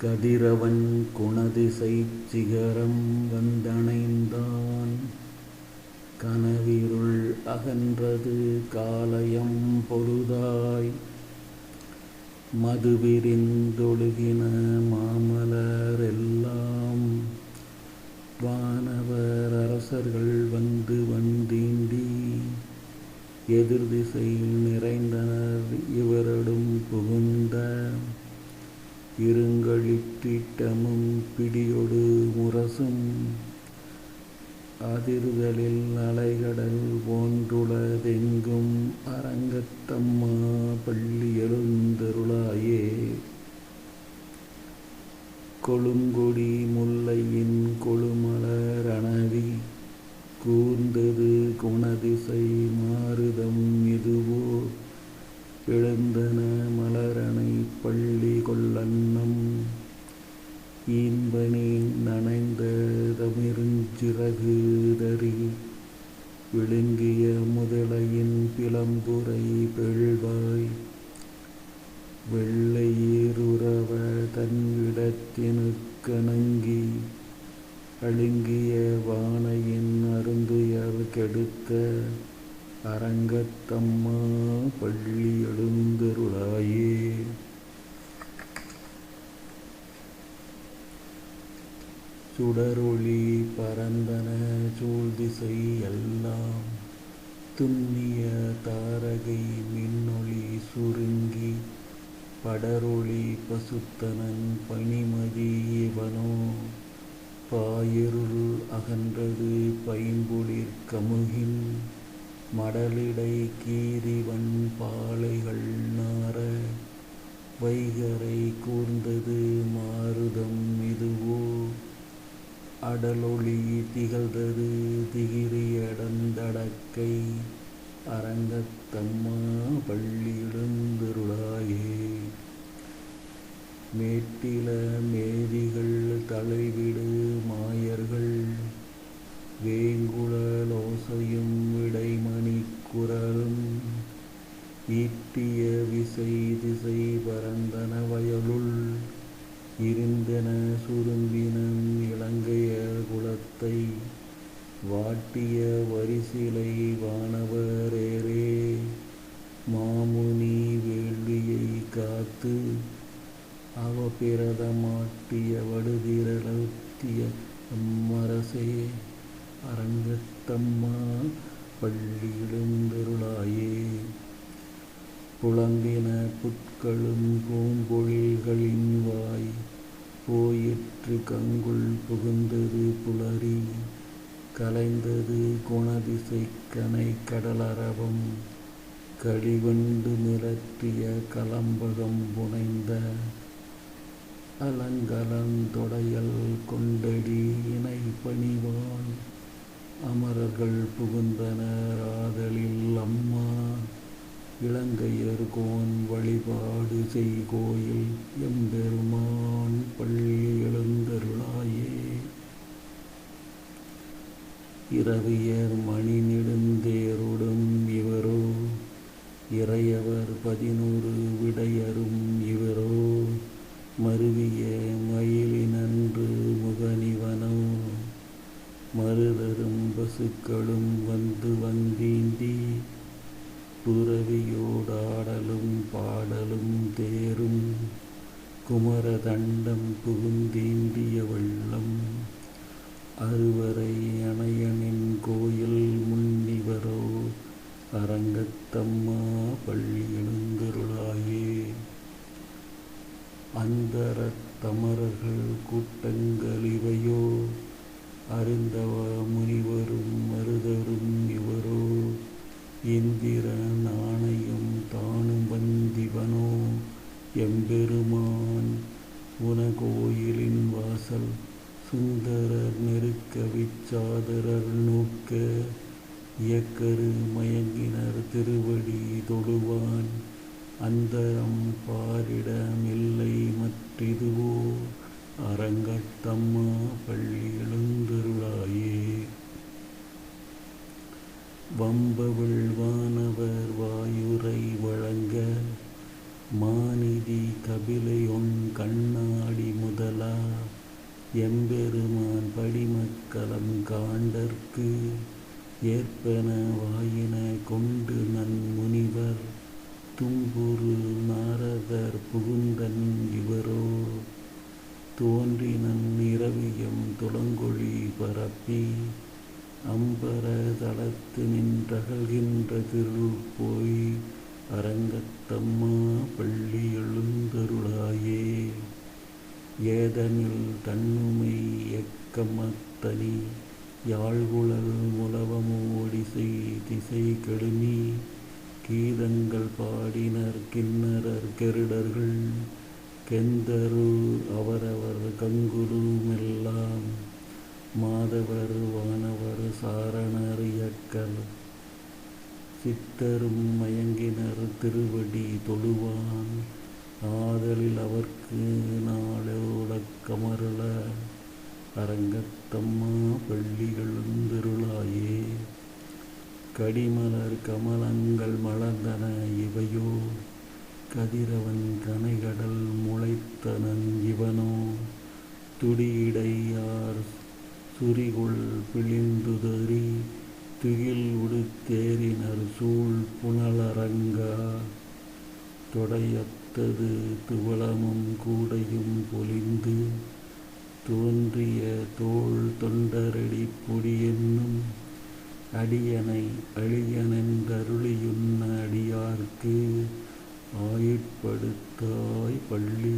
கதிரவன் குணதிசைச் சிகரம் வந்தணைந்தான். கனவிருள் அகன்றது காலயம் பொழுதாய். மதுவிரிந்தொழுகின மாமலர் எல்லாம். வானவர் அரசர்கள் வந்து வந்தீண்டி எதிர்திசையில் நிறைந்தனர் இவரடும் புகுந்த. இருங்களிற்றீட்டமும் பிடியொடு முரசும் அதிர்தலில் அலைகடல் போன்றுளதெங்கும். அரங்கத்தம்மா பள்ளி எழுந்தருளாயே. கொழுங்கொடி முல்லையின் கொழுமலர் அணவி கூர்ந்தது குணதிசை மாருதம் இதுவோ. எழுந்தன மலரணை பள்ளி கொள்ளன்னம். ஈன்பனி நனைந்த தமிருஞ்சிறகு தறி விழுங்கிய முதலையின் பிளம்புரை பெழ்வாய். வெள்ளையீருறவ தன் இடத்தினுக்கணங்கி அழுங்கிய வானையின் அருந்துயர் கெடுத்த. அரங்கத்தம்மா பள்ளி எழுந்தருளாயே. சுடரொளி பரந்தன சூழ்திசை எல்லாம். துன்னிய தாரகை மின்னொளி சுருங்கி படரொளி பசுத்தனன் பனிமதி இவனோ. பாயிருள் அகன்றது பைம்புளிர் கமுகின் மடலிடை கீரிவன் பாளைகள் நாற. வைகரை கூர்ந்தது மாருதம் இதுவோ. அடலொளி திகழ்ந்தது திகிரியடந்தடக்கை. அரங்கத்தம்மா பள்ளி எழுந்தருளாயே. மேட்டில மேதிகள் தலைவிடு மாயர்கள் வேங்குழலோசையும் விடைமணி குரலும். ஈட்டிய விசை திசை பரந்தன வயலுள். இருந்தன சுரும்பினம் இலங்கையர் குலத்தை. வாட்டிய வரிசிலை வானவரேரே. மாமுனி வேள்வியை காத்து அவபிரதமாட்டிய வடுதிரளத்திய அம்மரசே. அரங்கத்தம்மா பள்ளி எழுந்தருளாயே. புலம்பின புட்களும் பூம்பொழில்களின் வாய். போயிற்று கங்குல் புகுந்தது புலரி. கலைந்தது குணதிசை கனை கடலரவம். களிவண்டு மிரட்டிய கலம்பகம் புனைந்த. அலங்கலந்தொடையல் கொண்டடி இணை பணிவான். அமரர்கள் புகுந்தனர் ஆதலில் அம்மா. இலங்கையர் கோன் வழிபாடு செய்கோயில் எம்பெருமான் பள்ளி எழுந்தருளாயே. இரவியர் மணி நெடுந்தேரோடும் இவரோ. இறையவர் 11 விடையரும் இவரோ. மருவிய மயிலினன்று முகனிவனோ. மருதரும் பசுக்களும் வந்து வந்தீண்டி. புரவியோடாடலும் பாடலும் தேரும். குமரதண்டம் புகுந்தீண்டிய வெள்ளம். அருவரை அணையனின் கோயில் முன்னிவரோ. அரங்கத்தம்மா பள்ளி எழுந்தருளாயே. அந்தரத் தமரர்கள் கூட்டங்கள் இவையோ. அருந்தவ முனிவரும் மருதரும் இவரோ. இந்திர நாணையும் தானும் வந்திவனோ. எம்பெருமான் உனகோயிலின் வாசல். சுந்தரர் நெருக்க விச்சாதரர் நோக்க. இயக்கரு மயங்கினர் திருவடி தொழுவான். அந்தரம் பாரிடமில்லை மற்றிதுவோ. அரங்கத்தம்மா பள்ளி எழுந்தருளாயே. வம்பவிழ் வானவர் வாயுரை வழங்க. மாநிதி கபிலையொன் கண்ணாடி முதலா எம்பெருமான் படிமக்கலம் காண்டற்கு ஏற்பன வாயின கொண்டு நன் முனிவர் தும்புரு நாரதர் புகுந்தன் இவரோ தோன்றினன் இரவியம் துலங்கொழி பரப்பி அம்பர தளத்து நின்றகல்கின்ற திருள் போய் அரங்கத்தம்மா பள்ளி எழுந்தருளாயே. ஏதனில் தன்னுமை எக்கமத்தனி யாழ்குழல் முலவமோடிசை திசை கெழுமி கீதங்கள் பாடினர் கிண்ணரர் கெருடர்கள் கெந்தரு அவரவர் கங்குலுமெல்லாம் மாதவர் வானவர் சாரணர் இயக்கர் சித்தரும் மயங்கினர் திருவடி தொழுவான் ஆதலில் அவர்க்கு நாளோடக்கமருள அரங்கத்தம்மா பள்ளி எழுந்தருளாயே. கடிமலர் கமலங்கள் மலர்ந்தன இவையோ கதிரவன் கனைகடல் முளைத்தனன் இவனோ துடியிடையார் சுரிகுள் பிழிந்துதறி துகில் உடுத்தேறினர் சூழ் புனலரங்கா தொடையத்தது துவளமும் கூடையும் பொலிந்து தோன்றிய தோள் தொண்டரடி பொடியென்னும் அடியனை அழியனென்றருளியுன்ன அடியார்க்கு ஆயுட்படுத்தாய் பள்ளி